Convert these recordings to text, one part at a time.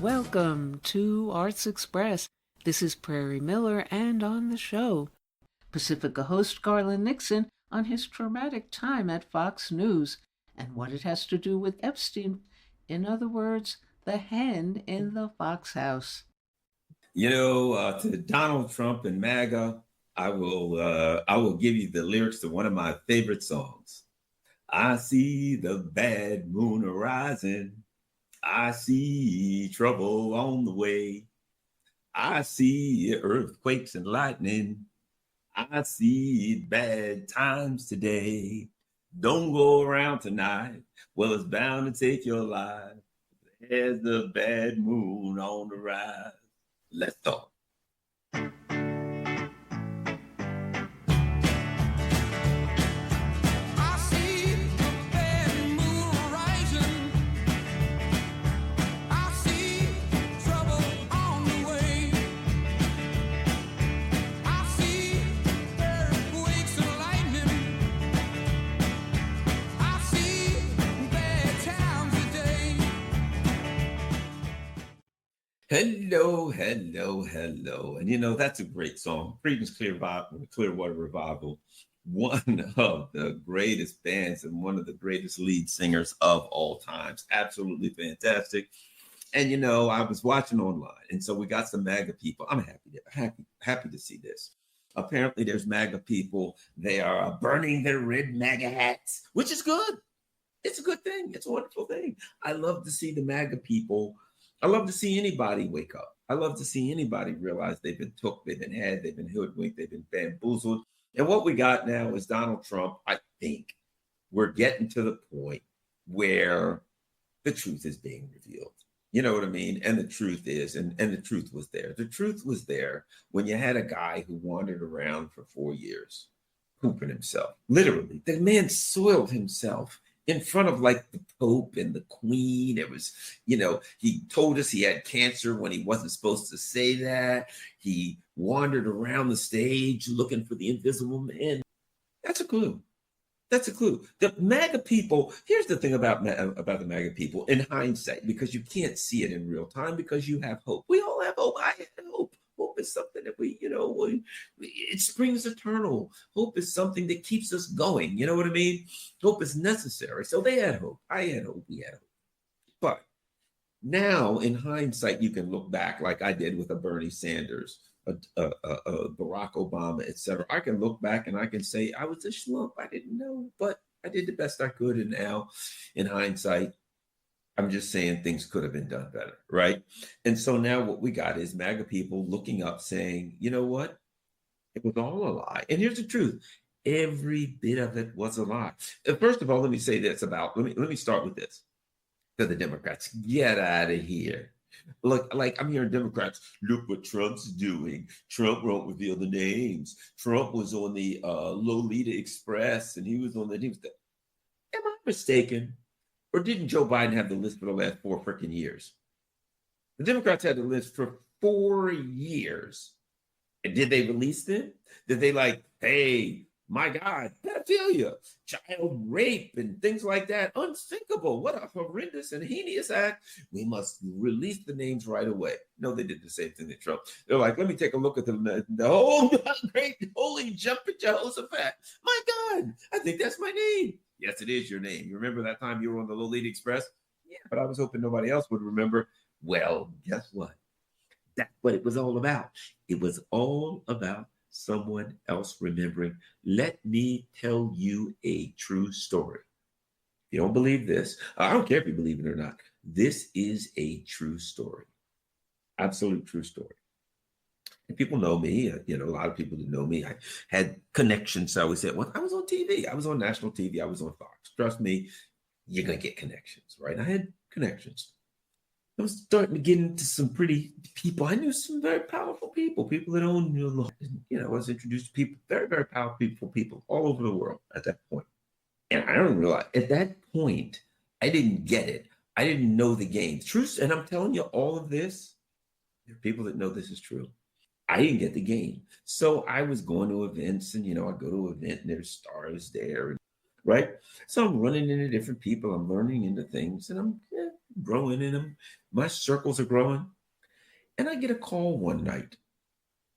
welcome to Arts Express. This is Prairie Miller, and on the show, Pacifica host Garland Nixon on his traumatic time at Fox News and what it has to do with Epstein. In other words, the hen in the Fox house. To Donald Trump and MAGA, I will give you the lyrics to one of my favorite songs. I see the bad moon arising. I see trouble on the way. I see earthquakes and lightning. I see bad times today. Don't go around tonight. Well, it's bound to take your life. There's the bad moon on the rise. Let's talk. Hello, hello, hello. And that's a great song. Creedence Clearwater Revival, one of the greatest bands and one of the greatest lead singers of all times. Absolutely fantastic. And I was watching online, and so we got some MAGA people. I'm happy to see this. Apparently, there's MAGA people. They are burning their red MAGA hats, which is good. It's a good thing. It's a wonderful thing. I love to see the MAGA people. I love to see anybody wake up. I love to see anybody realize they've been took, they've been had, they've been hoodwinked, they've been bamboozled. And what we got now is Donald Trump. I think we're getting to the point where the truth is being revealed. You know what I mean? And the truth is, and the truth was there. The truth was there when you had a guy who wandered around for 4 years, pooping himself. Literally, the man soiled himself in front of like the Pope and the Queen. It was, he told us he had cancer when he wasn't supposed to say that. He wandered around the stage looking for the invisible man. That's a clue. That's a clue. The MAGA people, here's the thing about the MAGA people in hindsight, because you can't see it in real time because you have hope. We all have hope. I have hope. Hope is something that it springs eternal. Hope is something that keeps us going. You know what I mean? Hope is necessary. So they had hope. I had hope. We had hope. But now, in hindsight, you can look back like I did with a Bernie Sanders, a Barack Obama, etc. I can look back and I can say I was a schlump. I didn't know, but I did the best I could. And now, in hindsight, I'm just saying things could have been done better, right? And so now what we got is MAGA people looking up saying, you know what? It was all a lie. And here's the truth. Every bit of it was a lie. First of all, let me say this let me start with this. To the Democrats, get out of here. Look, like I'm hearing Democrats, look what Trump's doing. Trump won't reveal the names. Trump was on the Lolita Express and he was on the news. Am I mistaken? Or didn't Joe Biden have the list for the last 4 freaking years? The Democrats had the list for 4 years. And did they release them? Did they hey, my God, pedophilia, child rape, and things like that? Unthinkable. What a horrendous and heinous act. We must release the names right away. No, they did the same thing to Trump. They're like, let me take a look at the whole great holy jumping Jehoshaphat. My God, I think that's my name. Yes, it is your name. You remember that time you were on the Lolita Express? Yeah, but I was hoping nobody else would remember. Well, guess what? That's what it was all about. It was all about someone else remembering. Let me tell you a true story. If you don't believe this, I don't care if you believe it or not. This is a true story. Absolute true story. And people know me, a lot of people that know me. I had connections. So I always said, well, I was on TV. I was on national TV. I was on Fox. Trust me, you're going to get connections, right? I had connections. I was starting to get into some pretty people. I knew some very powerful people that owned, I was introduced to people, very, very powerful people all over the world at that point. And I don't realize, at that point, I didn't get it. I didn't know the game. Truth, and I'm telling you all of this, there are people that know this is true. I didn't get the game. So I was going to events and, I go to an event and there's stars there, right? So I'm running into different people. I'm learning into things and I'm growing in them. My circles are growing. And I get a call one night.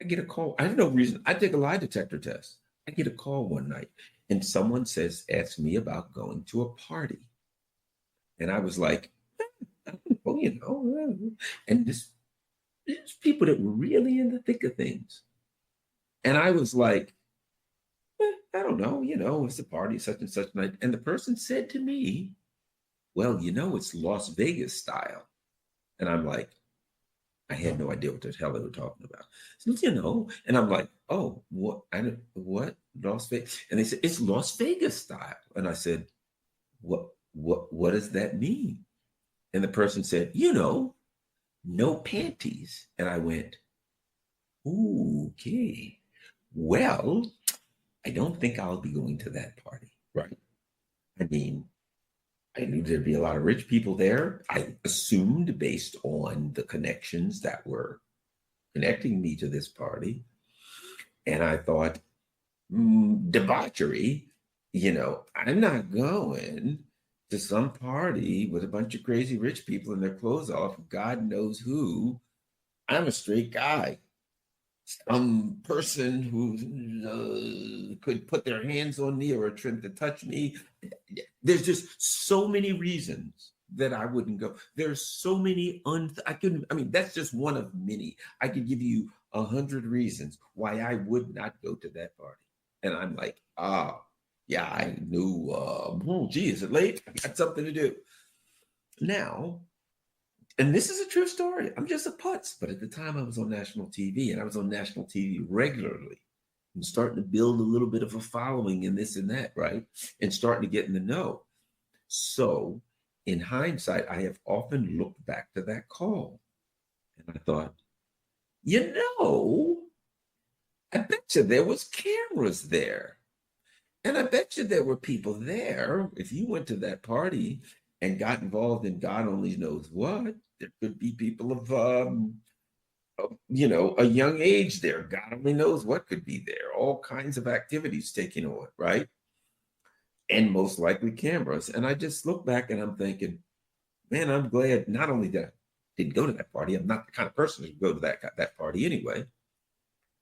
I get a call. I have no reason. I take a lie detector test. I get a call one night and someone asks me about going to a party. And I was like, well, and there's people that were really in the thick of things. And I was like, I don't know, it's a party, such and such night. And the person said to me, well, it's Las Vegas style. And I'm like, I had no idea what the hell they were talking about. So, and I'm like, oh, what? What? Las Vegas? And they said, it's Las Vegas style. And I said, what does that mean? And the person said, no panties. And I went, ooh, okay. Well, I don't think I'll be going to that party. Right. I mean, I knew there'd be a lot of rich people there. I assumed based on the connections that were connecting me to this party. And I thought, debauchery, I'm not going to some party with a bunch of crazy rich people and their clothes off, God knows who. I'm a straight guy. Some person who could put their hands on me or attempt to touch me. There's just so many reasons that I wouldn't go. There's so many that's just one of many. I could give you 100 reasons why I would not go to that party. And I'm like, yeah, I knew, is it late? I got something to do. Now, and this is a true story. I'm just a putz. But at the time I was on national TV, and I was on national TV regularly and starting to build a little bit of a following in this and that, right? And starting to get in the know. So in hindsight, I have often looked back to that call and I thought, I bet you there was cameras there. And I bet you there were people there. If you went to that party and got involved in God only knows what, there could be people of, a young age there. God only knows what could be there. All kinds of activities taking on, right? And most likely cameras. And I just look back and I'm thinking, man, I'm glad not only that I didn't go to that party. I'm not the kind of person who go to that party anyway.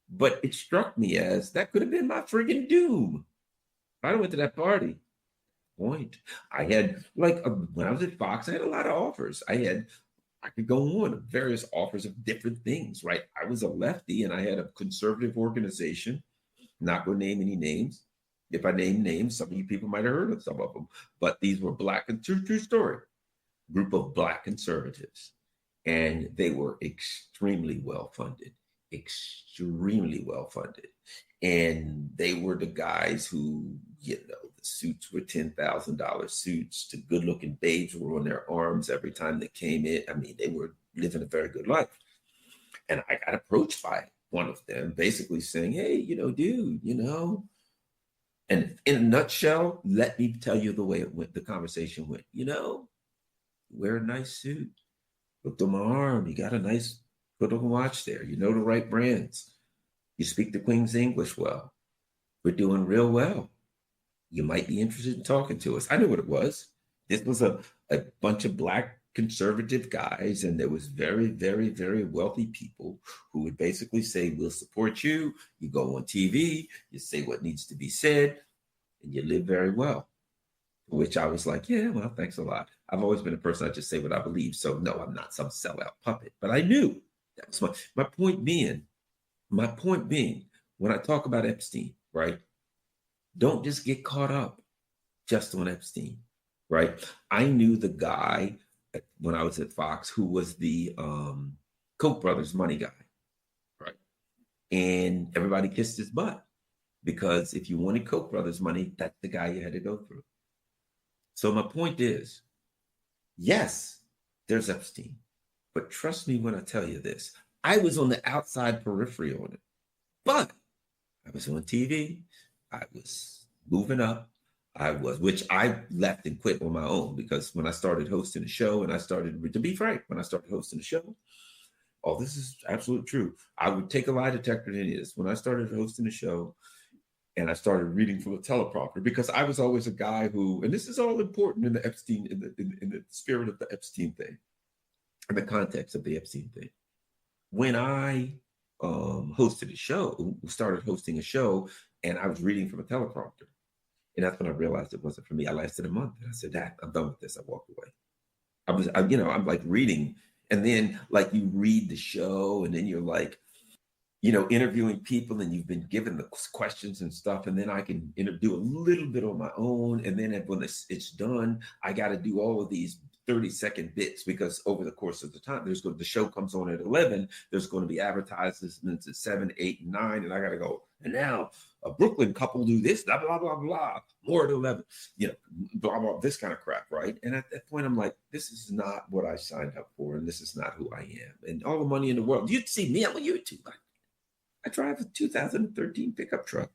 But it struck me as that could have been my friggin' doom. I went to that party. Point. I had when I was at Fox, I had a lot of offers. I could go on various offers of different things, right? I was a lefty and I had a conservative organization. Not going to name any names. If I name names, some of you people might have heard of some of them, but these were Black and true story, group of Black conservatives. And they were extremely well funded. And they were the guys who, the suits were $10,000 suits. The good looking babes were on their arms every time they came in. I mean, they were living a very good life. And I got approached by one of them basically saying, hey, dude, and in a nutshell, let me tell you the way it went, the conversation went, wear a nice suit, look on my arm, you got a nice little watch there, the right brands. You speak the Queen's English well. We're doing real well. You might be interested in talking to us. I knew what it was. This was a bunch of Black conservative guys, and there was very, very, very wealthy people who would basically say, we'll support you. You go on TV, you say what needs to be said, and you live very well. Which I was like, yeah, well, thanks a lot. I've always been a person, I just say what I believe. So no, I'm not some sellout puppet. But I knew that was my point being, when I talk about Epstein, right? Don't just get caught up just on Epstein, right? I knew the guy when I was at Fox who was the Koch brothers money guy, right? And everybody kissed his butt because if you wanted Koch brothers money, that's the guy you had to go through. So my point is, yes, there's Epstein, but trust me when I tell you this, I was on the outside periphery on it, but I was on TV. I was moving up. Which I left and quit on my own because when I started hosting a show and to be frank, when I started hosting a show, this is absolutely true. I would take a lie detector to any of this. When I started hosting a show and I started reading from a teleprompter because I was always a guy who, and this is all important in the Epstein, in the spirit of the Epstein thing, in the context of the Epstein thing. When I hosted a show, started hosting a show, and I was reading from a teleprompter, and that's when I realized it wasn't for me. I lasted a month, and I said, "Dad, I'm done with this." I walked away. I'm like reading, and then like you read the show, and then you're like, interviewing people, and you've been given the questions and stuff, and then I can do a little bit on my own, and then when it's done, I got to do all of these 30-second bits, because over the course of the time, the show comes on at 11, there's going to be advertisements at 7, 8, and 9, and I got to go, and now a Brooklyn couple do this, blah, blah, blah, blah, more at 11, blah, blah, this kind of crap, right? And at that point, I'm like, this is not what I signed up for, and this is not who I am, and all the money in the world. You'd see me on YouTube. I drive a 2013 pickup truck.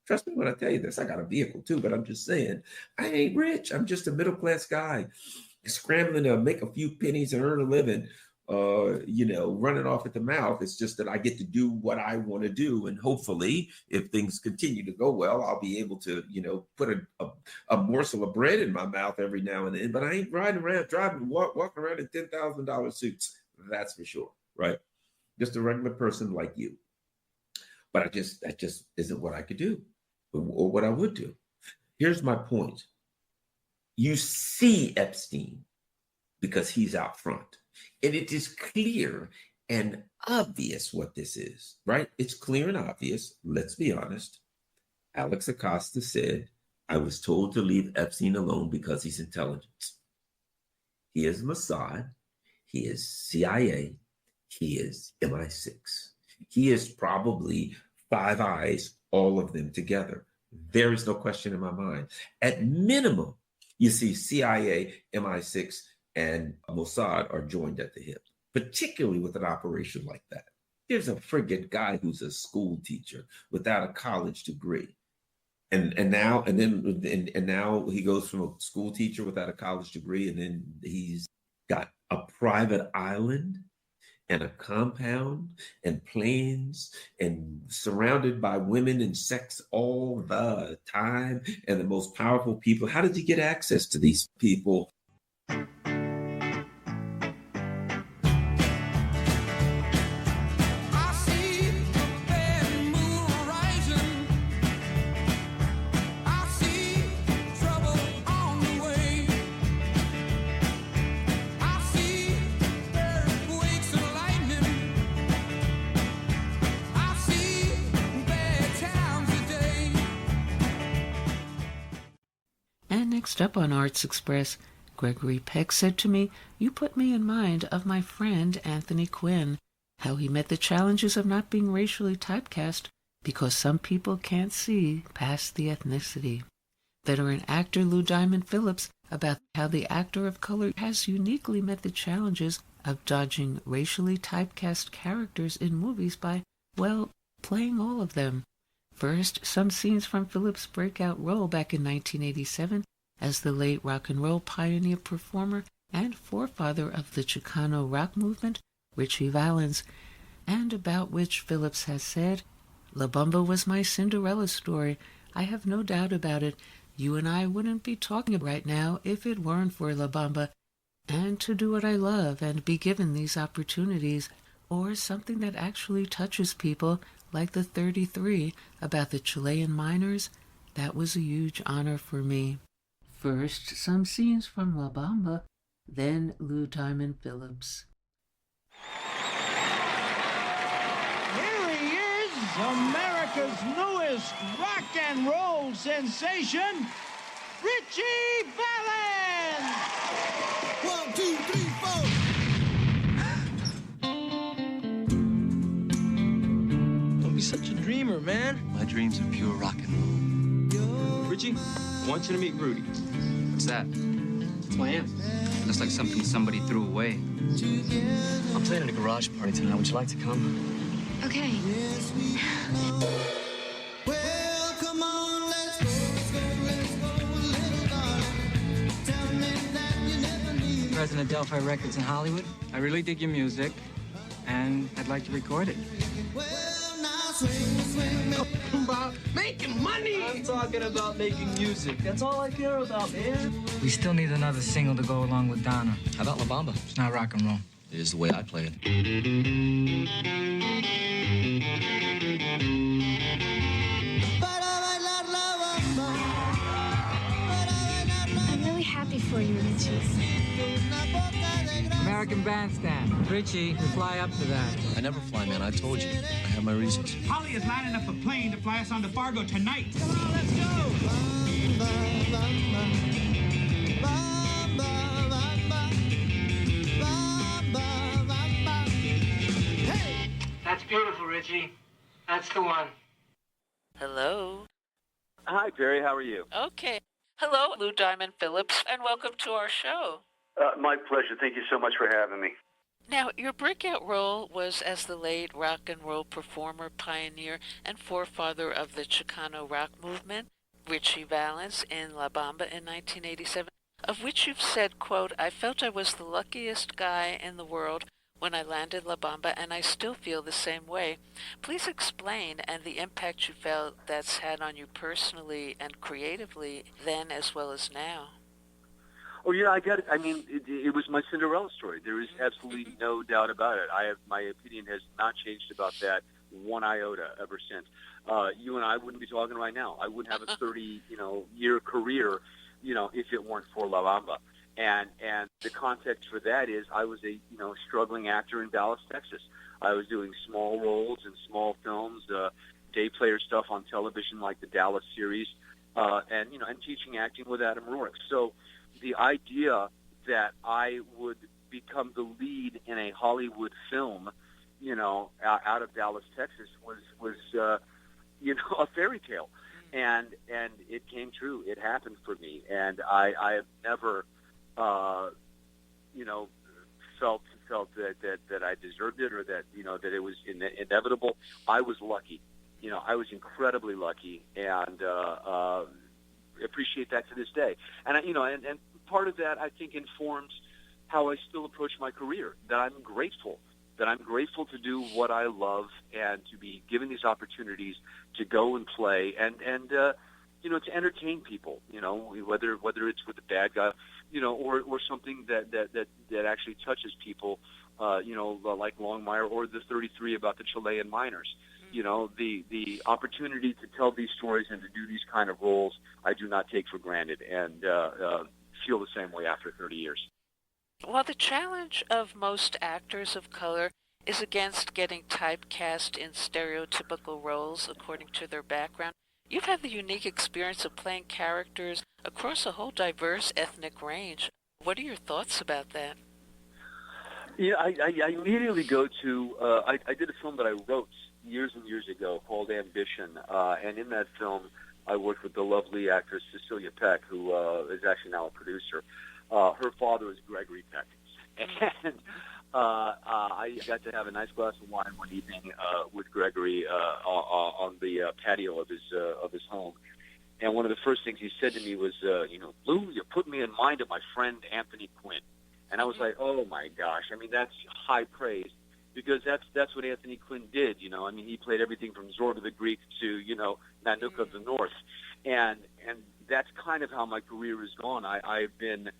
Trust me when I tell you this. I got a vehicle too, but I'm just saying, I ain't rich. I'm just a middle-class guy scrambling to make a few pennies and earn a living, running off at the mouth. It's just that I get to do what I want to do. And hopefully, if things continue to go well, I'll be able to, put a morsel of bread in my mouth every now and then. But I ain't riding around, walking around in $10,000 suits. That's for sure, right? Just a regular person like you. But that just isn't what I could do or what I would do. Here's my point. You see Epstein because he's out front. And it is clear and obvious what this is, right? It's clear and obvious. Let's be honest. Alex Acosta said, I was told to leave Epstein alone because he's intelligence. He is Mossad. He is CIA. He is MI6. He is probably Five Eyes, all of them together. There is no question in my mind. At minimum, you see CIA, MI6, and Mossad are joined at the hip, particularly with an operation like that. There's a friggin' guy who's a school teacher without a college degree. And now he goes from a school teacher without a college degree, and then he's got a private island and a compound and planes and surrounded by women and sex all the time and the most powerful people. How did he get access to these people? Next up on Arts Express, Gregory Peck said to me, "You put me in mind of my friend Anthony Quinn, how he met the challenges of not being racially typecast because some people can't see past the ethnicity." Veteran actor Lou Diamond Phillips about how the actor of color has uniquely met the challenges of dodging racially typecast characters in movies by, well, playing all of them. First, some scenes from Phillips' breakout role back in 1987 as the late rock and roll pioneer performer and forefather of the Chicano rock movement, Ritchie Valens, and about which Phillips has said, "La Bamba was my Cinderella story. I have no doubt about it. You and I wouldn't be talking right now if it weren't for La Bamba. And to do what I love and be given these opportunities, or something that actually touches people, like the 33 about the Chilean miners, that was a huge honor for me." First, some scenes from La Bamba, then Lou Diamond Phillips. Here he is, America's newest rock and roll sensation, Ritchie Valens! 1, 2, 3, 4. Don't be such a dreamer, man. My dreams are pure rock and roll. Richie, I want you to meet Rudy. What's that? It's my amp. Looks like something somebody threw away. I'm playing at a garage party tonight. Would you like to come? Okay. Well, come on, let's go, little darling. Tell me that you never need. President of Delphi Records in Hollywood. I really dig your music, and I'd like to record it. Well, now swing, swing, about making money. I'm talking about making music. That's all I care about, man. We still need another single to go along with Donna. How about La Bamba? It's not rock and roll. It is the way I play it. I'm really happy for you, Richie. American Bandstand. Richie, we fly up to that. I never fly, man. I told you. I have my reasons. Holly is lining up a plane to fly us on to Fargo tonight. Come on, let's go. That's beautiful, Richie. That's the one. Hello. Hi, Perry. How are you? Okay. Hello, Lou Diamond Phillips, and welcome to our show. My pleasure. Thank you so much for having me. Now, your breakout role was as the late rock and roll performer, pioneer, and forefather of the Chicano rock movement, Richie Valens, in La Bamba in 1987, of which you've said, quote, "I felt I was the luckiest guy in the world when I landed La Bamba, and I still feel the same way." Please explain and the impact you felt that's had on you personally and creatively then as well as now. Oh, yeah, I got it. I mean, it was my Cinderella story. There is absolutely no doubt about it. My opinion has not changed about that one iota ever since. You and I wouldn't be talking right now. I wouldn't have a 30-year career, if it weren't for La Bamba. And the context for that is I was a struggling actor in Dallas, Texas. I was doing small roles in small films, day player stuff on television like the Dallas series, and teaching acting with Adam Rourke. So the idea that I would become the lead in a Hollywood film, out of Dallas, Texas, was a fairy tale, and it came true. It happened for me, and I have never felt that I deserved it or that that it was inevitable. I was lucky. I was incredibly lucky, and appreciate that to this day. And and part of that I think informs how I still approach my career. That I'm grateful to do what I love and to be given these opportunities to go and play and to entertain people. Whether it's with the bad guy, or something that actually touches people, like Longmire or the 33 about the Chilean miners. The opportunity to tell these stories and to do these kind of roles, I do not take for granted, and feel the same way after 30 years. While the challenge of most actors of color is against getting typecast in stereotypical roles according to their background, you've had the unique experience of playing characters across a whole diverse ethnic range. What are your thoughts about that? Yeah, I immediately go to, I did a film that I wrote years and years ago called Ambition, and in that film I worked with the lovely actress Cecilia Peck, who is actually now a producer. Her father was Gregory Peck, and I got to have a nice glass of wine one evening with Gregory on the patio of his home. And one of the first things he said to me was, "Lou, you put me in mind of my friend Anthony Quinn." And I was like, "Oh my gosh!" I mean, that's high praise, because that's what Anthony Quinn did. I mean, he played everything from Zorba the Greek to Nanook of the North, and that's kind of how my career has gone. I've been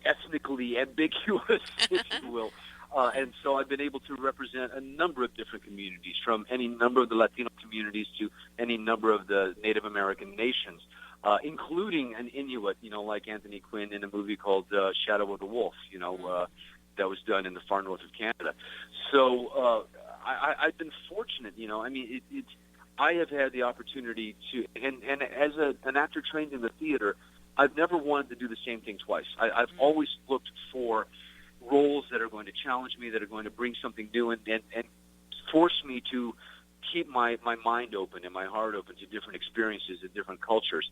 ethnically ambiguous, if you will. And so I've been able to represent a number of different communities, from any number of the Latino communities to any number of the Native American nations, including an Inuit, like Anthony Quinn in a movie called Shadow of the Wolf, that was done in the far north of Canada. So I've been fortunate, I mean, I have had the opportunity to, and as an actor trained in the theater, I've never wanted to do the same thing twice. I've always looked for roles that are going to challenge me, that are going to bring something new and force me to keep my mind open and my heart open to different experiences and different cultures.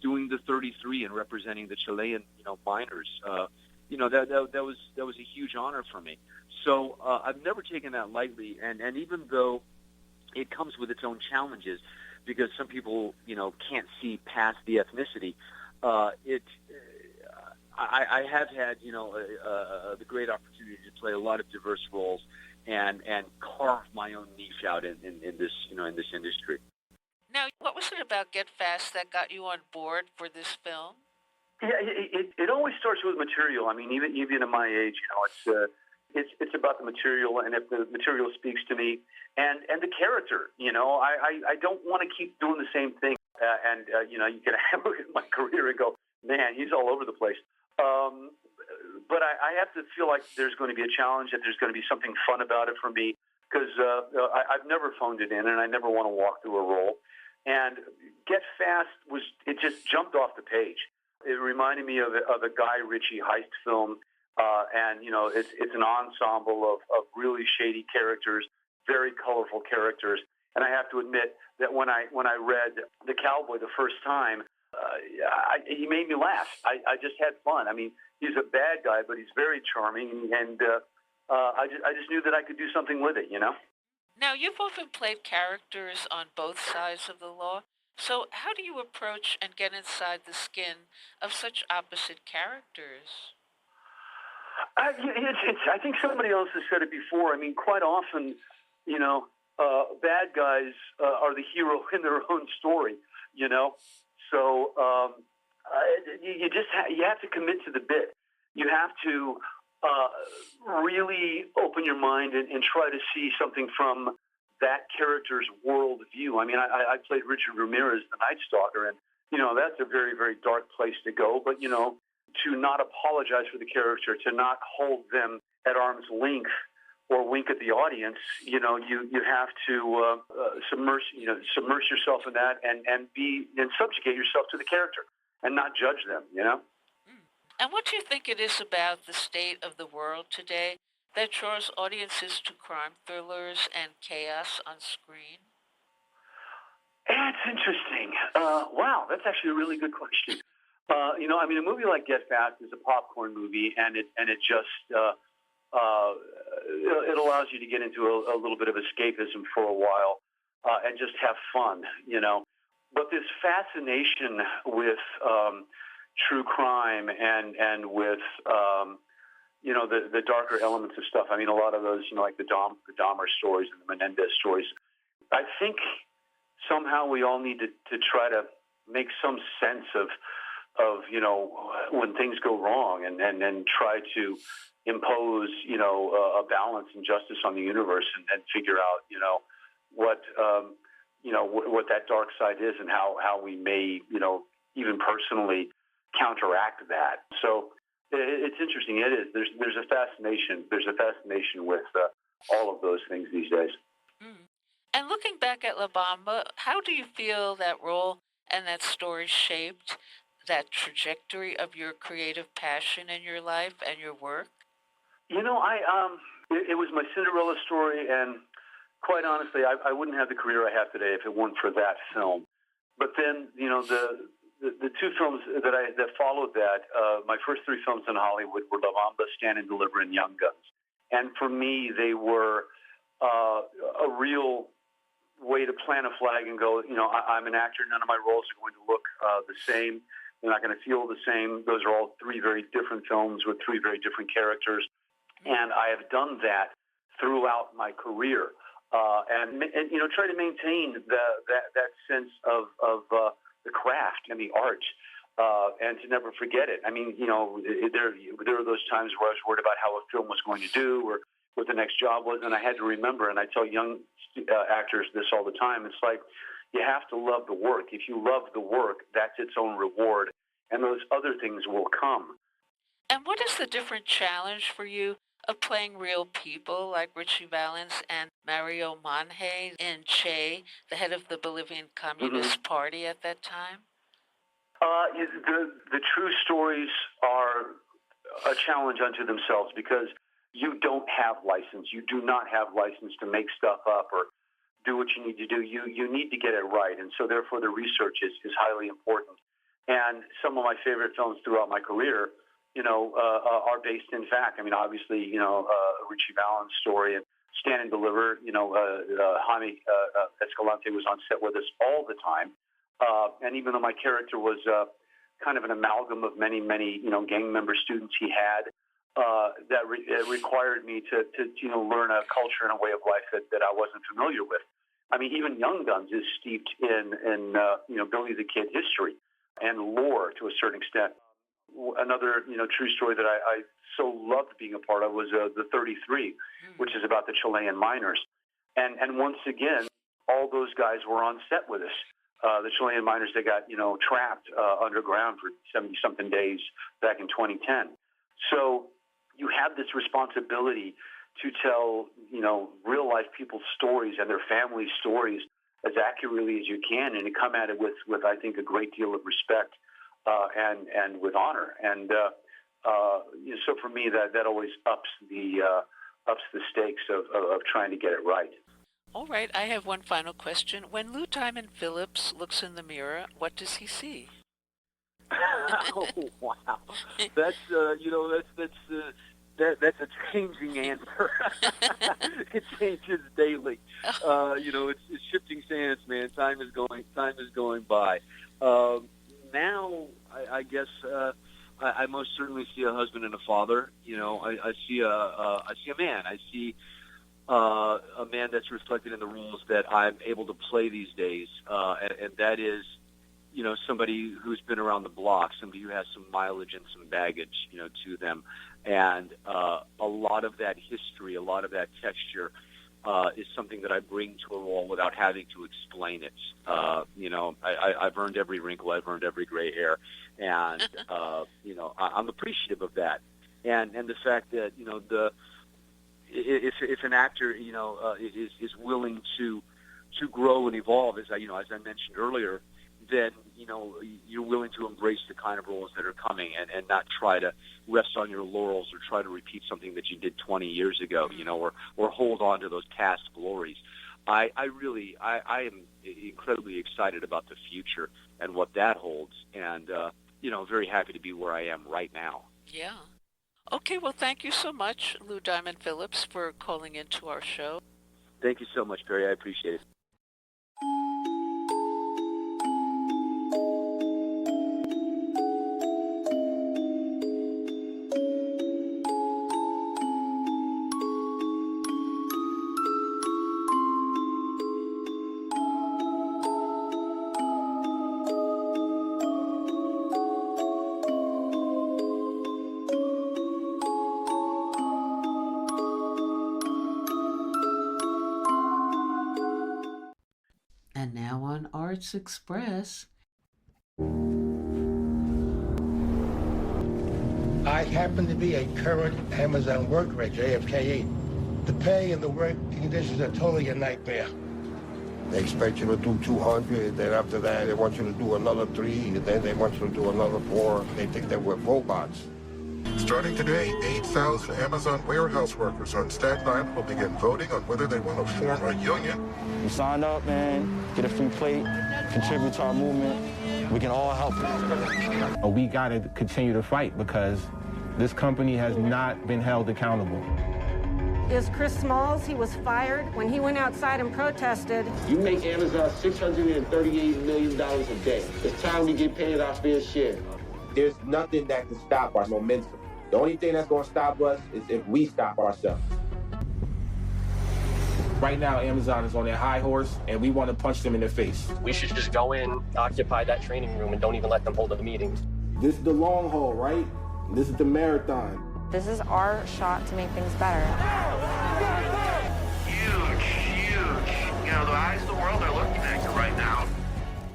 Doing the 33 and representing the Chilean, miners, that was a huge honor for me. So I've never taken that lightly, and even though it comes with its own challenges, because some people, can't see past the ethnicity, I have had, the great opportunity to play a lot of diverse roles and carve my own niche out in this, in this industry. Now, what was it about Get Fast that got you on board for this film? Yeah, it always starts with material. I mean, even at my age, it's about the material, and if the material speaks to me, and the character. I don't want to keep doing the same thing. You can look at my career and go, man, he's all over the place. But I have to feel like there's going to be a challenge, that there's going to be something fun about it for me, because I've never phoned it in, and I never want to walk through a role. And Get Fast it just jumped off the page. It reminded me of a Guy Ritchie heist film, and it's an ensemble of really shady characters, very colorful characters. And I have to admit that when I read The Cowboy the first time, he made me laugh. I just had fun. I mean, he's a bad guy, but he's very charming, and I just knew that I could do something with it. Now, you've often played characters on both sides of the law. So how do you approach and get inside the skin of such opposite characters? I think somebody else has said it before. I mean, quite often, bad guys are the hero in their own story. So you have to commit to the bit. You have to really open your mind and try to see something from that character's world view. I mean, I played Richard Ramirez, the Night Stalker, and that's a very, very dark place to go. But to not apologize for the character, to not hold them at arm's length or wink at the audience, you have to submerge yourself in that and subjugate yourself to the character and not judge them. And what do you think it is about the state of the world today that draws audiences to crime thrillers and chaos on screen? It's interesting. Wow, that's actually a really good question. A movie like Get Fast is a popcorn movie, and it just it allows you to get into a little bit of escapism for a while and just have fun. But this fascination with true crime and with the darker elements of stuff. I mean, a lot of those, like the Dahmer stories and the Menendez stories. I think somehow we all need to try to make some sense of when things go wrong, and try to impose a balance and justice on the universe, and figure out what that dark side is, and how we may even personally counteract that. So it's interesting. It is. There's a fascination. There's a fascination with all of those things these days. Mm. And looking back at La Bamba, how do you feel that role and that story shaped that trajectory of your creative passion in your life and your work? It was my Cinderella story, and quite honestly, I wouldn't have the career I have today if it weren't for that film. But then, the two films that followed that, my first three films in Hollywood were La Bamba, Stand and Deliver, and Young Guns. And for me, they were a real way to plant a flag and go, I'm an actor. None of my roles are going to look the same. They're not going to feel the same. Those are all three very different films with three very different characters. And I have done that throughout my career, and try to maintain that sense of the craft and the art, and to never forget it. I mean, there were those times where I was worried about how a film was going to do or what the next job was, and I had to remember, and I tell young actors this all the time, it's like, you have to love the work. If you love the work, that's its own reward, and those other things will come. And what is the different challenge for you of playing real people like Richie Valens and Mario Monge in Che, the head of the Bolivian Communist Party at that time? The true stories are a challenge unto themselves, because you don't have license. You do not have license to make stuff up or do what you need to do. You need to get it right, and so therefore the research is highly important. And some of my favorite films throughout my career, are based in fact. I mean, obviously, Richie Valens' story and Stand and Deliver. Jaime Escalante was on set with us all the time, and even though my character was kind of an amalgam of many, gang member students he had that required me to learn a culture and a way of life that I wasn't familiar with. I mean, even Young Guns is steeped in Billy the Kid history and lore to a certain extent. Another, true story that I so loved being a part of was the 33, which is about the Chilean miners. And once again, all those guys were on set with us. The Chilean miners, they got, trapped underground for 70-something days back in 2010. So you have this responsibility to tell, real-life people's stories and their family stories as accurately as you can, and to come at it with I think, a great deal of respect and with honor. And so for me, that always ups the stakes of trying to get it right. All right, I have one final question. When Lou Diamond Phillips looks in the mirror, what does he see? Oh, wow. That's that's a changing answer. It changes daily. It's shifting sands, man. Time is going by. Now, I guess I most certainly see a husband and a father. I see a man. I see a man that's reflected in the roles that I'm able to play these days, and that is, somebody who's been around the block, somebody who has some mileage and some baggage, to them, and a lot of that history, a lot of that texture is something that I bring to a role without having to explain it. I've earned every wrinkle, I've earned every gray hair, and I'm appreciative of that, and the fact that if an actor is willing to grow and evolve, as I mentioned earlier, then you're willing to embrace the kind of roles that are coming and not try to rest on your laurels or try to repeat something that you did 20 years ago, or hold on to those past glories. I am incredibly excited about the future and what that holds, and very happy to be where I am right now. Yeah. Okay, well, thank you so much, Lou Diamond Phillips, for calling into our show. Thank you so much, Barry. I appreciate it. And now on Arts Express. I happen to be a current Amazon worker at JFK 8. The pay and the work conditions are totally a nightmare. They expect you to do 200, then after that they want you to do another 3, and then they want you to do another 4. They think that we're robots. Starting today, 8,000 Amazon warehouse workers on Staten Island will begin voting on whether they want to form a union. You sign up, man, get a free plate, contribute to our movement. We can all help you. We got to continue to fight because this company has not been held accountable. Is Chris Smalls. He was fired when he went outside and protested. You make Amazon $638 million a day. It's time we get paid our fair share. There's nothing that can stop our momentum. The only thing that's going to stop us is if we stop ourselves. Right now, Amazon is on their high horse, and we want to punch them in the face. We should just go in, occupy that training room, and don't even let them hold the meetings. This is the long haul, right? This is the marathon. This is our shot to make things better. Huge. The eyes of the world are looking at you right now.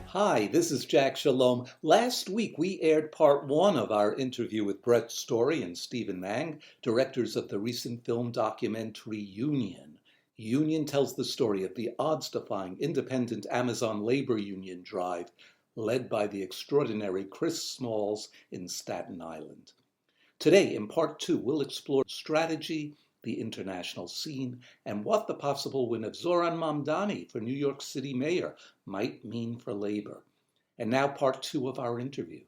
Hi, this is Jack Shalom. Last week we aired part 1 of our interview with Brett Story and Stephen Mang, directors of the recent film documentary Union. Union tells the story of the odds-defying independent Amazon labor union drive led by the extraordinary Chris Smalls in Staten Island. Today, in part 2, we'll explore strategy, the international scene, and what the possible win of Zoran Mamdani for New York City mayor might mean for labor. And now part 2 of our interview.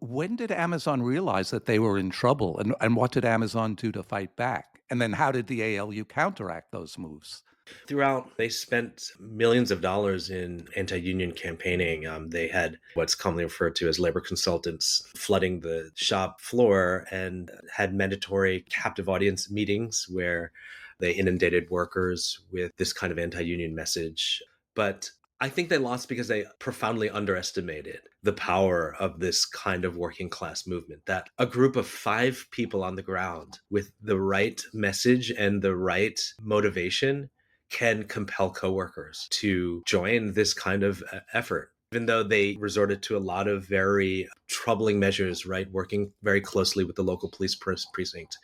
When did Amazon realize that they were in trouble, and what did Amazon do to fight back? And then how did the ALU counteract those moves? Throughout, they spent millions of dollars in anti-union campaigning. They had what's commonly referred to as labor consultants flooding the shop floor and had mandatory captive audience meetings where they inundated workers with this kind of anti-union message. But I think they lost because they profoundly underestimated the power of this kind of working class movement. That a group of 5 people on the ground with the right message and the right motivation can compel coworkers to join this kind of effort. Even though they resorted to a lot of very troubling measures, right? Working very closely with the local police precinct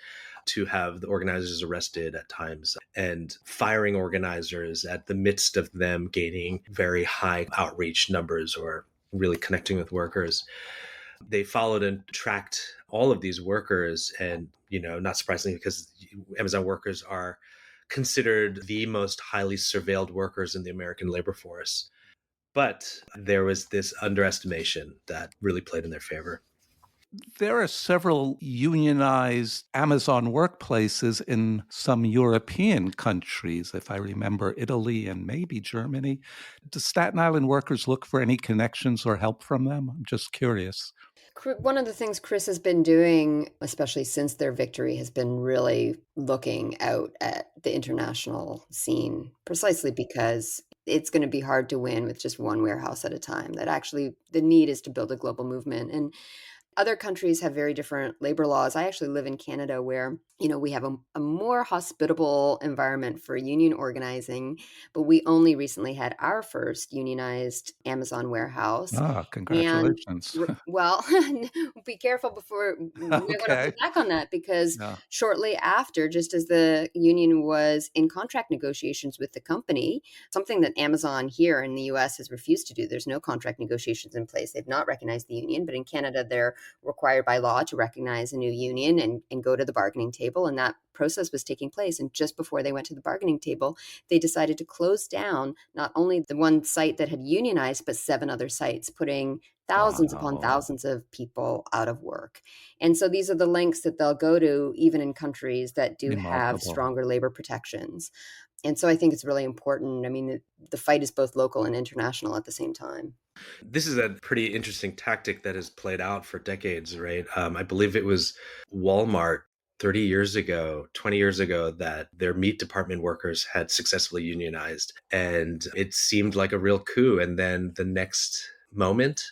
to have the organizers arrested at times and firing organizers at the midst of them gaining very high outreach numbers or really connecting with workers. They followed and tracked all of these workers, and not surprisingly, because Amazon workers are considered the most highly surveilled workers in the American labor force. But there was this underestimation that really played in their favor. There are several unionized Amazon workplaces in some European countries, if I remember, Italy and maybe Germany. Do Staten Island workers look for any connections or help from them? I'm just curious. One of the things Chris has been doing, especially since their victory, has been really looking out at the international scene, precisely because it's going to be hard to win with just one warehouse at a time. That actually the need is to build a global movement. And other countries have very different labor laws. I actually live in Canada where, we have a more hospitable environment for union organizing, but we only recently had our first unionized Amazon warehouse. Ah, And congratulations. well, be careful before we want to Okay. pull back on that, because Yeah. shortly after, just as the union was in contract negotiations with the company, something that Amazon here in the US has refused to do. There's no contract negotiations in place. They've not recognized the union, but in Canada, they're required by law to recognize a new union and go to the bargaining table. And that process was taking place. And just before they went to the bargaining table, they decided to close down not only the one site that had unionized, but 7 other sites, putting thousands upon Wow. thousands of people out of work. And so these are the lengths that they'll go to, even in countries that do have Remarkable. stronger labor protections. And so I think it's really important. I mean, the fight is both local and international at the same time. This is a pretty interesting tactic that has played out for decades, right? I believe it was Walmart 30 years ago, 20 years ago, that their meat department workers had successfully unionized. And it seemed like a real coup. And then the next moment,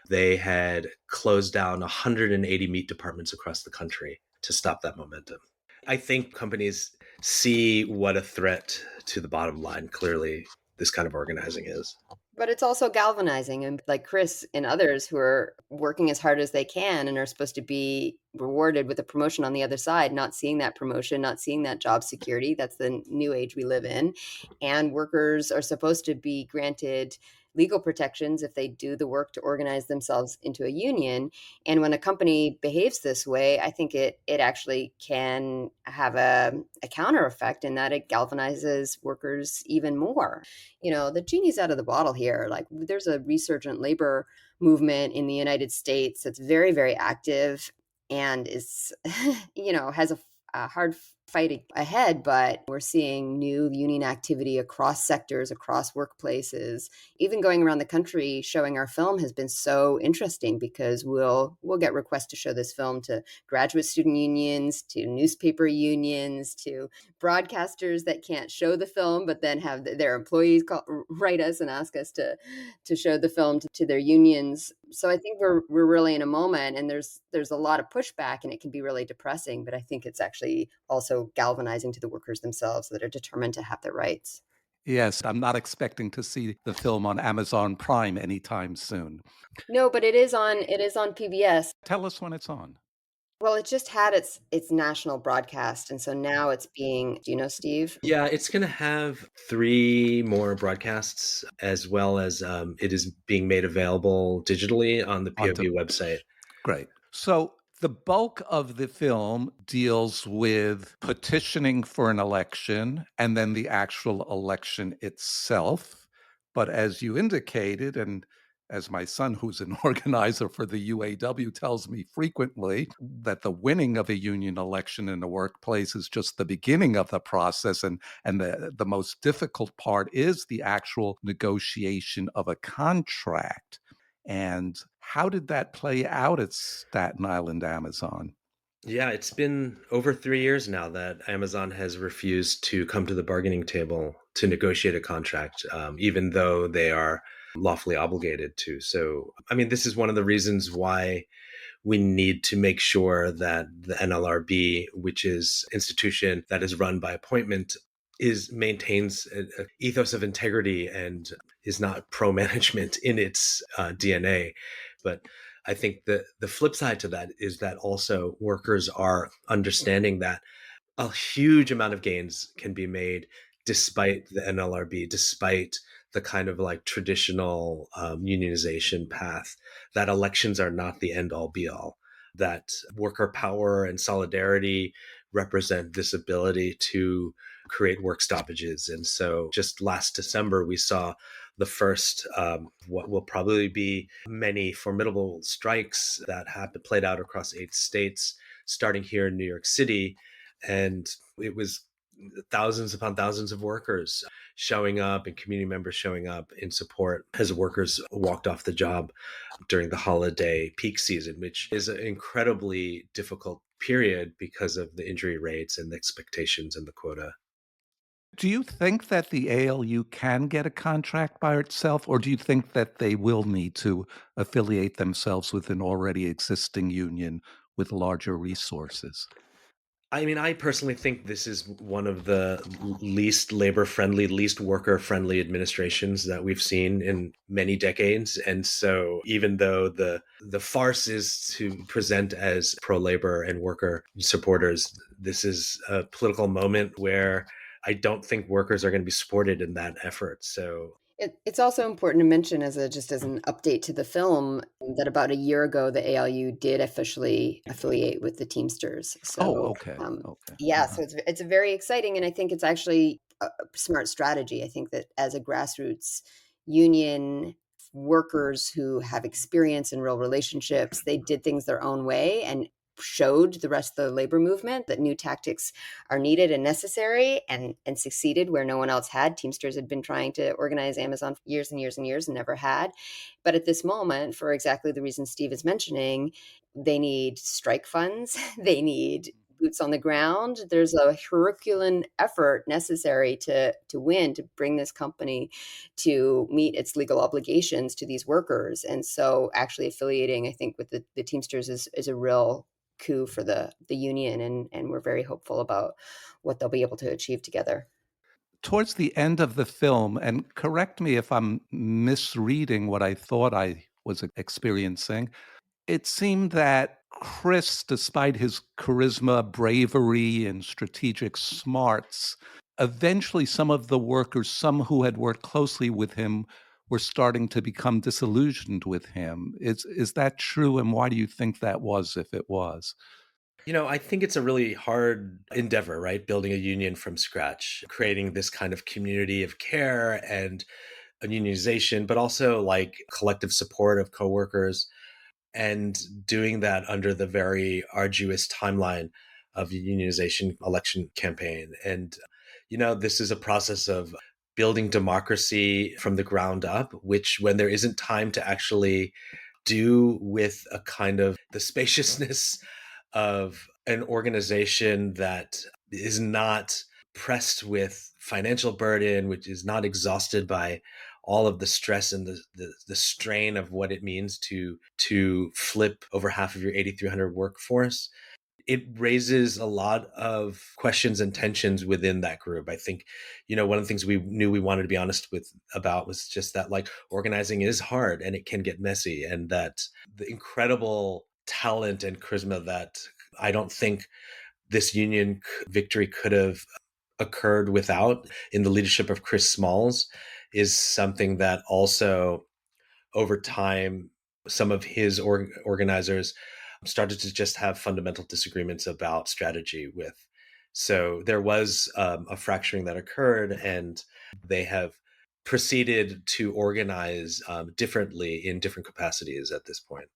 they had closed down 180 meat departments across the country to stop that momentum. I think companies see what a threat to the bottom line clearly this kind of organizing is. But it's also galvanizing, and like Chris and others who are working as hard as they can and are supposed to be rewarded with a promotion on the other side, not seeing that promotion, not seeing that job security. That's the new age we live in. And workers are supposed to be granted legal protections if they do the work to organize themselves into a union. And when a company behaves this way, I think it actually can have a counter effect in that it galvanizes workers even more. The genie's out of the bottle here. Like, there's a resurgent labor movement in the United States that's very, very active and is, has a hard fight ahead, but we're seeing new union activity across sectors, across workplaces. Even going around the country showing our film has been so interesting, because we'll get requests to show this film to graduate student unions, to newspaper unions, to broadcasters that can't show the film, but then have their employees write us and ask us to show the film to their unions. So I think we're really in a moment, and there's a lot of pushback, and it can be really depressing, but I think it's actually also galvanizing to the workers themselves that are determined to have their rights. Yes, I'm not expecting to see the film on Amazon Prime anytime soon. No, but it is on PBS. Tell us when it's on. Well, it just had its national broadcast, and so now it's being, do you know, Steve? Yeah, it's going to have 3 more broadcasts, as well as it is being made available digitally on the POV website. Great. So the bulk of the film deals with petitioning for an election and then the actual election itself. But as you indicated, and as my son, who's an organizer for the UAW, tells me frequently, that the winning of a union election in the workplace is just the beginning of the process. And the most difficult part is the actual negotiation of a contract. And how did that play out at Staten Island Amazon? Yeah, it's been over 3 years now that Amazon has refused to come to the bargaining table to negotiate a contract, even though they are lawfully obligated to. So, I mean, this is one of the reasons why we need to make sure that the NLRB, which is institution that is run by appointment, maintains an ethos of integrity and is not pro-management in its DNA. But I think the flip side to that is that also workers are understanding that a huge amount of gains can be made despite the NLRB, despite the kind of like traditional unionization path, that elections are not the end all be all, that worker power and solidarity represent this ability to create work stoppages. And so just last December, we saw the first, what will probably be many formidable strikes that played out across 8 states, starting here in New York City. And it was thousands upon thousands of workers showing up and community members showing up in support as workers walked off the job during the holiday peak season, which is an incredibly difficult period because of the injury rates and the expectations and the quota. Do you think that the ALU can get a contract by itself, or do you think that they will need to affiliate themselves with an already existing union with larger resources? I mean, I personally think this is one of the least labor-friendly, least worker-friendly administrations that we've seen in many decades. And so even though the farce is to present as pro-labor and worker supporters, this is a political moment where I don't think workers are going to be supported in that effort. So It's also important to mention just as an update to the film that about a year ago, the ALU did officially affiliate with the Teamsters. Oh, So, okay. Okay. yeah, so it's very exciting, and I think it's actually a smart strategy. I think that as a grassroots union, workers who have experience in real relationships, they did things their own way and showed the rest of the labor movement that new tactics are needed and necessary, and succeeded where no one else had. Teamsters had been trying to organize Amazon for years and years and years and never had. But at this moment, for exactly the reason Steve is mentioning, they need strike funds, they need boots on the ground. There's a Herculean effort necessary to win, to bring this company to meet its legal obligations to these workers. And so actually affiliating, I think, with the Teamsters is a real coup for the union, and we're very hopeful about what they'll be able to achieve together. Towards the end of the film, and correct me if I'm misreading what I thought I was experiencing, it seemed that Chris, despite his charisma, bravery, and strategic smarts, eventually some of the workers, some who had worked closely with him, were starting to become disillusioned with him. Is that true? And why do you think that was, if it was? You know, I think it's a really hard endeavor, right? Building a union from scratch, creating this kind of community of care and a unionization, but also like collective support of coworkers, and doing that under the very arduous timeline of the unionization election campaign. And, you know, this is a process of building democracy from the ground up, which when there isn't time to actually do with a kind of the spaciousness of an organization that is not pressed with financial burden, which is not exhausted by all of the stress and the strain of what it means to flip over half of your 8,300 workforce. It raises a lot of questions and tensions within that group. I think, you know, one of the things we knew we wanted to be honest about was just that, like, organizing is hard and it can get messy, and that the incredible talent and charisma that I don't think this union victory could have occurred without, in the leadership of Chris Smalls, is something that also over time some of his organizers started to just have fundamental disagreements about strategy with. So there was a fracturing that occurred, and they have proceeded to organize differently in different capacities at this point.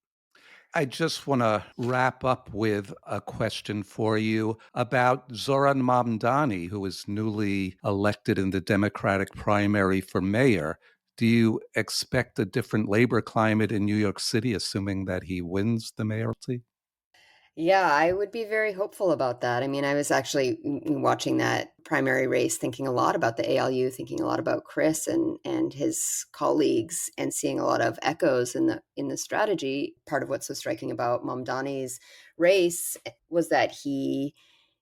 I just want to wrap up with a question for you about Zoran Mamdani, who was newly elected in the Democratic primary for mayor. Do you expect a different labor climate in New York City, assuming that he wins the mayoralty? Yeah, I would be very hopeful about that. I mean, I was actually watching that primary race, thinking a lot about the ALU, thinking a lot about Chris and his colleagues, and seeing a lot of echoes in the strategy. Part of what's so striking about Mamdani's race was that he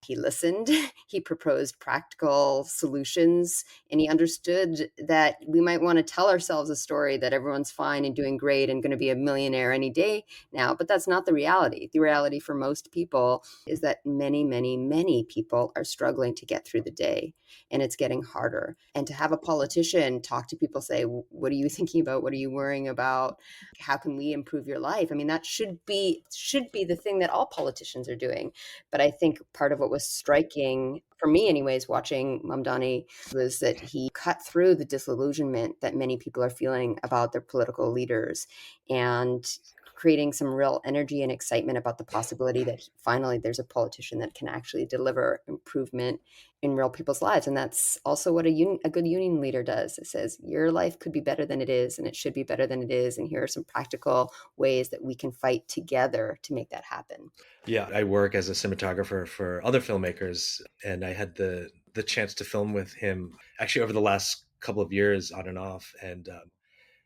listened, he proposed practical solutions, and he understood that we might want to tell ourselves a story that everyone's fine and doing great and going to be a millionaire any day now, but that's not the reality. The reality for most people is that many, many, many people are struggling to get through the day, and it's getting harder. And to have a politician talk to people, say, what are you thinking about? What are you worrying about? How can we improve your life? I mean, that should be the thing that all politicians are doing. But I think part of what was striking, for me anyways, watching Mamdani, was that he cut through the disillusionment that many people are feeling about their political leaders, and creating some real energy and excitement about the possibility that finally there's a politician that can actually deliver improvement in real people's lives. And that's also what a good union leader does. It says, your life could be better than it is, and it should be better than it is. And here are some practical ways that we can fight together to make that happen. Yeah, I work as a cinematographer for other filmmakers, and I had the chance to film with him actually over the last couple of years on and off. And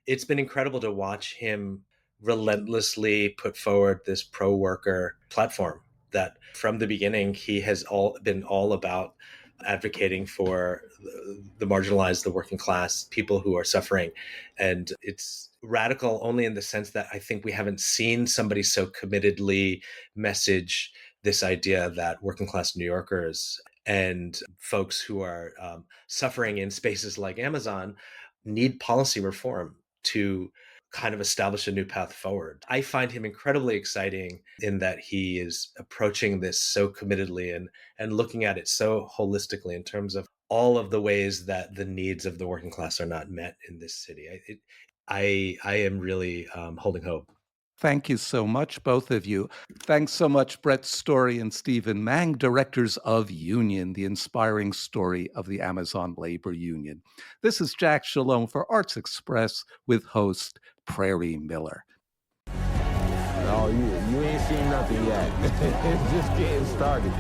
it's been incredible to watch him relentlessly put forward this pro-worker platform that from the beginning he has been all about advocating for the marginalized, the working class, people who are suffering. And it's radical only in the sense that I think we haven't seen somebody so committedly message this idea that working class New Yorkers and folks who are suffering in spaces like Amazon need policy reform to kind of establish a new path forward. I find him incredibly exciting in that he is approaching this so committedly and looking at it so holistically in terms of all of the ways that the needs of the working class are not met in this city. I am really holding hope. Thank you so much, both of you. Thanks so much, Brett Story and Stephen Mang, directors of Union, the inspiring story of the Amazon Labor Union. This is Jack Shalom for Arts Express with host Prairie Miller. Oh, you ain't seen nothing yet. It's just getting started.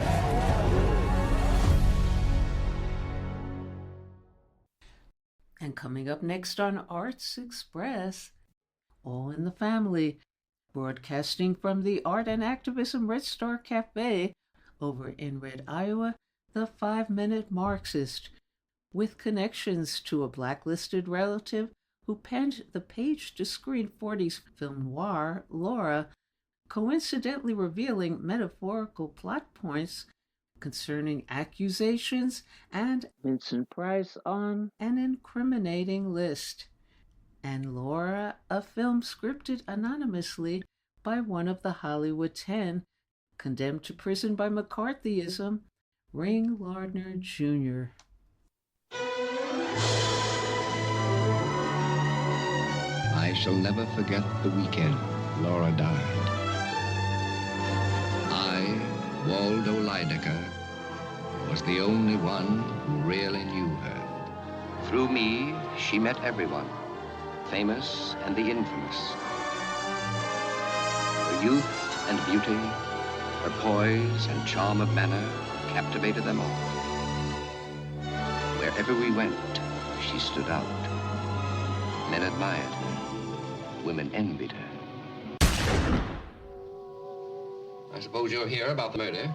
And coming up next on Arts Express, All in the Family, broadcasting from the Art and Activism Red Star Cafe over in Red, Iowa, the 5-Minute Marxist, with connections to a blacklisted relative who penned the page-to-screen 40s film noir, Laura, coincidentally revealing metaphorical plot points concerning accusations and Vincent Price on an incriminating list. And Laura, a film scripted anonymously by one of the Hollywood 10, condemned to prison by McCarthyism, Ring Lardner Jr. I shall never forget the weekend Laura died. I, Waldo Lineker, was the only one who really knew her. Through me, she met everyone, famous and the infamous. Her youth and beauty, her poise and charm of manner captivated them all. Wherever we went, she stood out. Men admired her. Women envied her. I suppose you're here about the murder.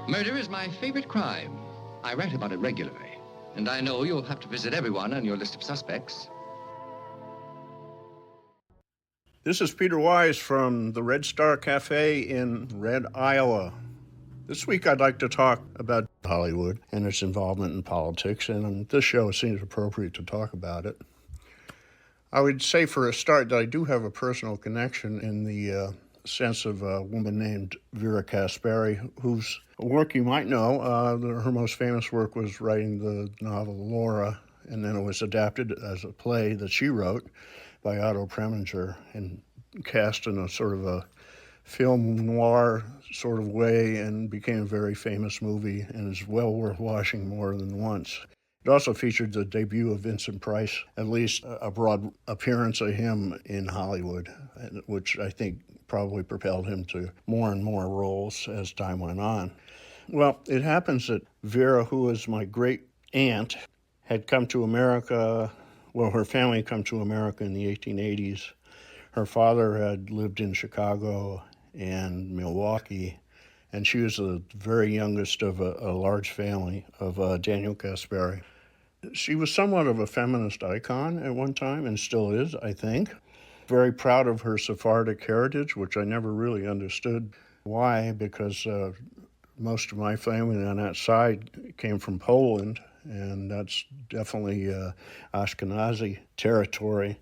Murder is my favorite crime. I write about it regularly, and I know you'll have to visit everyone on your list of suspects. This is Peter Wise from the Red Star Cafe in Red, Iowa. This week I'd like to talk about Hollywood and its involvement in politics, and this show seems appropriate to talk about it. I would say for a start that I do have a personal connection in the sense of a woman named Vera Caspary, whose work you might know. Her most famous work was writing the novel Laura, and then it was adapted as a play that she wrote by Otto Preminger and cast in a sort of a film noir sort of way, and became a very famous movie and is well worth watching more than once. It also featured the debut of Vincent Price, at least a broad appearance of him in Hollywood, which I think probably propelled him to more and more roles as time went on. Well, it happens that Vera, who was my great aunt, had come to America. Well, her family had come to America in the 1880s. Her father had lived in Chicago and Milwaukee, and she was the very youngest of a large family of Daniel Caspari. She was somewhat of a feminist icon at one time, and still is, I think. Very proud of her Sephardic heritage, which I never really understood why, because most of my family on that side came from Poland, and that's definitely Ashkenazi territory.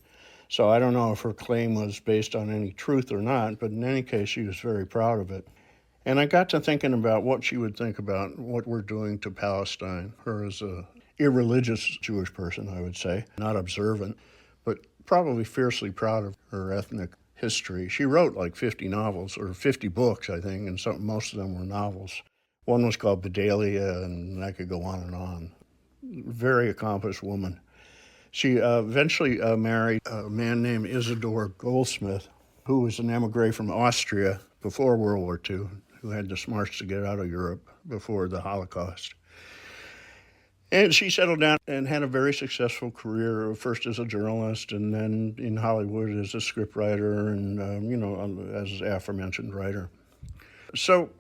So I don't know if her claim was based on any truth or not, but in any case, she was very proud of it. And I got to thinking about what she would think about what we're doing to Palestine. Her as a irreligious Jewish person, I would say, not observant, but probably fiercely proud of her ethnic history. She wrote like 50 novels, or 50 books, I think, and most of them were novels. One was called Bedalia, and I could go on and on. Very accomplished woman. She eventually married a man named Isidore Goldsmith, who was an emigre from Austria before World War II, who had the smarts to get out of Europe before the Holocaust. And she settled down and had a very successful career, first as a journalist and then in Hollywood as a scriptwriter and, as an aforementioned writer. So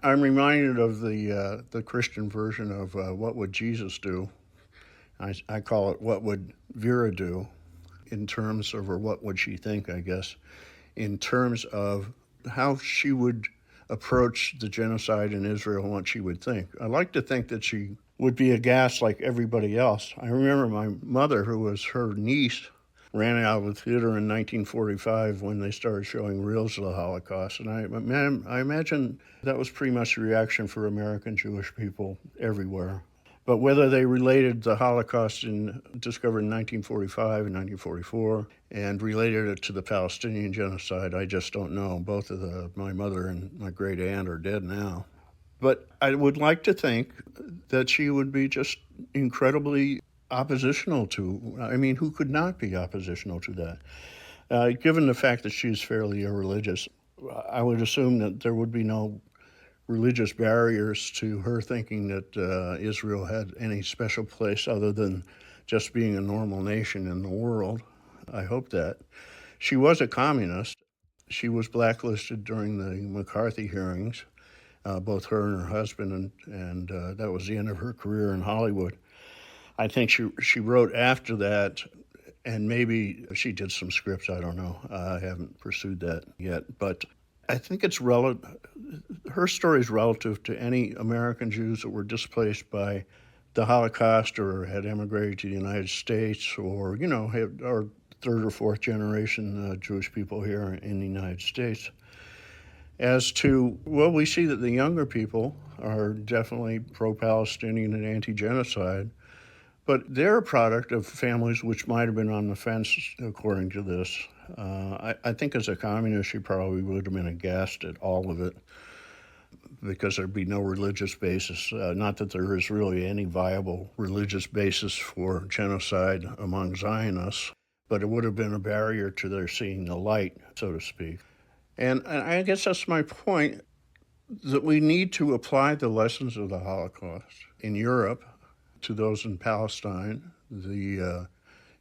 I'm reminded of the Christian version of What Would Jesus Do? I call it What Would Vera Do, in terms of, or what would she think, I guess, in terms of how she would approach the genocide in Israel and what she would think. I like to think that she would be aghast like everybody else. I remember my mother, who was her niece, ran out of the theater in 1945 when they started showing reels of the Holocaust. And I imagine that was pretty much the reaction for American Jewish people everywhere. But whether they related the Holocaust discovered in 1945 and 1944 and related it to the Palestinian genocide, I just don't know. Both of my mother and my great aunt are dead now. But I would like to think that she would be just incredibly oppositional to, I mean, who could not be oppositional to that? Given the fact that she's fairly irreligious, I would assume that there would be no religious barriers to her thinking that Israel had any special place other than just being a normal nation in the world. I hope that. She was a communist. She was blacklisted during the McCarthy hearings, both her and her husband, and that was the end of her career in Hollywood. I think she wrote after that, and maybe she did some scripts, I don't know. I haven't pursued that yet, but I think it's her story is relative to any American Jews that were displaced by the Holocaust or had emigrated to the United States, or, are third or fourth generation Jewish people here in the United States. As to, well, we see that the younger people are definitely pro-Palestinian and anti-genocide, but they're a product of families which might have been on the fence, according to this. I think as a communist, she probably would have been aghast at all of it because there'd be no religious basis. Not that there is really any viable religious basis for genocide among Zionists, but it would have been a barrier to their seeing the light, so to speak. And I guess that's my point, that we need to apply the lessons of the Holocaust in Europe to those in Palestine, the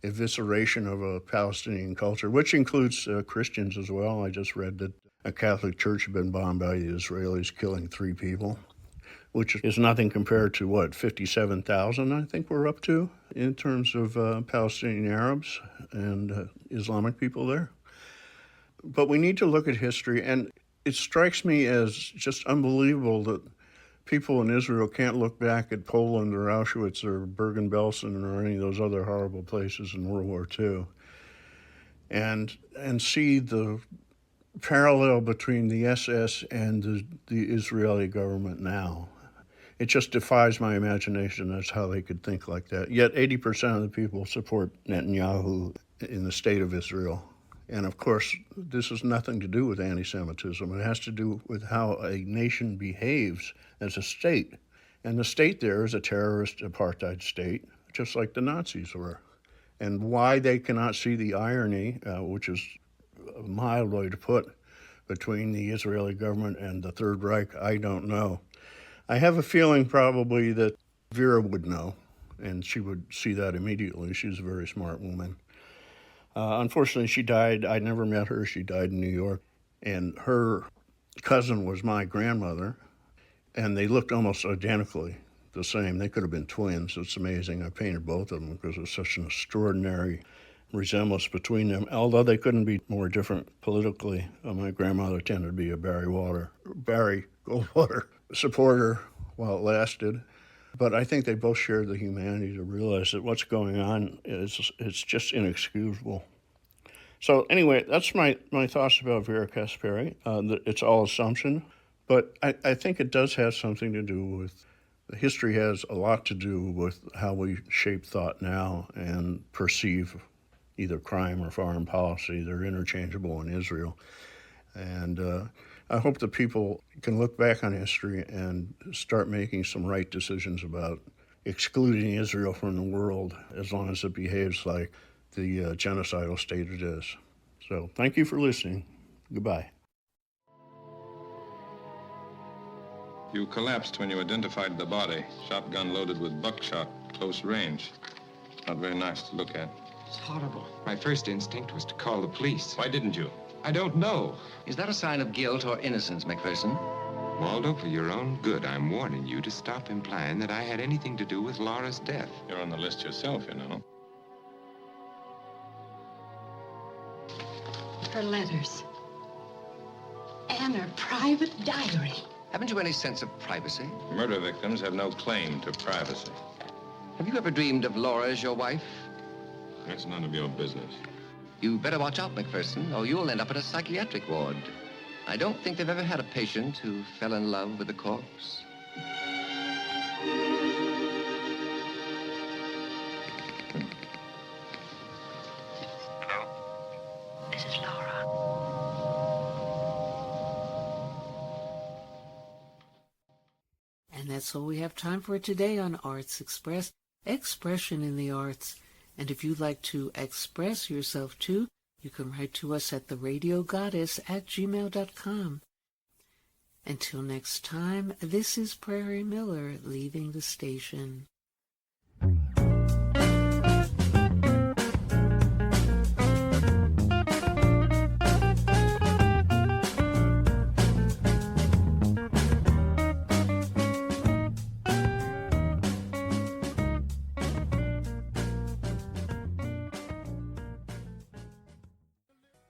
evisceration of a Palestinian culture, which includes Christians as well. I just read that a Catholic church had been bombed by the Israelis, killing 3 people, which is nothing compared to, 57,000, I think we're up to, in terms of Palestinian Arabs and Islamic people there. But we need to look at history, and it strikes me as just unbelievable that people in Israel can't look back at Poland or Auschwitz or Bergen-Belsen or any of those other horrible places in World War II and see the parallel between the SS and the Israeli government now. It just defies my imagination. That's how they could think like that. Yet 80% of the people support Netanyahu in the state of Israel. And of course, this has nothing to do with anti-Semitism. It has to do with how a nation behaves as a state. And the state there is a terrorist apartheid state, just like the Nazis were. And why they cannot see the irony, which is a mild way to put, between the Israeli government and the Third Reich, I don't know. I have a feeling probably that Vera would know, and she would see that immediately. She's a very smart woman. Unfortunately, she died. I never met her. She died in New York. And her cousin was my grandmother, and they looked almost identically the same. They could have been twins. It's amazing. I painted both of them because there's such an extraordinary resemblance between them, although they couldn't be more different politically. My grandmother tended to be a Barry Goldwater supporter while it lasted. But I think they both shared the humanity to realize that what's going on it's just inexcusable. So anyway, that's my thoughts about Vera Kasperi. It's all assumption, but I think it does have something to do with, history has a lot to do with how we shape thought now and perceive either crime or foreign policy. They're interchangeable in Israel. And I hope that people can look back on history and start making some right decisions about excluding Israel from the world as long as it behaves like the genocidal state it is. So thank you for listening. Goodbye. You collapsed when you identified the body. Shotgun loaded with buckshot, close range. Not very nice to look at. It's horrible. My first instinct was to call the police. Why didn't you? I don't know. Is that a sign of guilt or innocence, McPherson? Waldo, for your own good, I'm warning you to stop implying that I had anything to do with Laura's death. You're on the list yourself, you know. Her letters. And her private diary. Haven't you any sense of privacy? Murder victims have no claim to privacy. Have you ever dreamed of Laura as your wife? That's none of your business. You better watch out, McPherson, or you'll end up in a psychiatric ward. I don't think they've ever had a patient who fell in love with a corpse. Hello? This is Laura. And that's all we have time for today on Arts Express, Expression in the Arts. And if you'd like to express yourself too, you can write to us at theradiogoddess@gmail.com. Until next time, this is Prairie Miller leaving the station.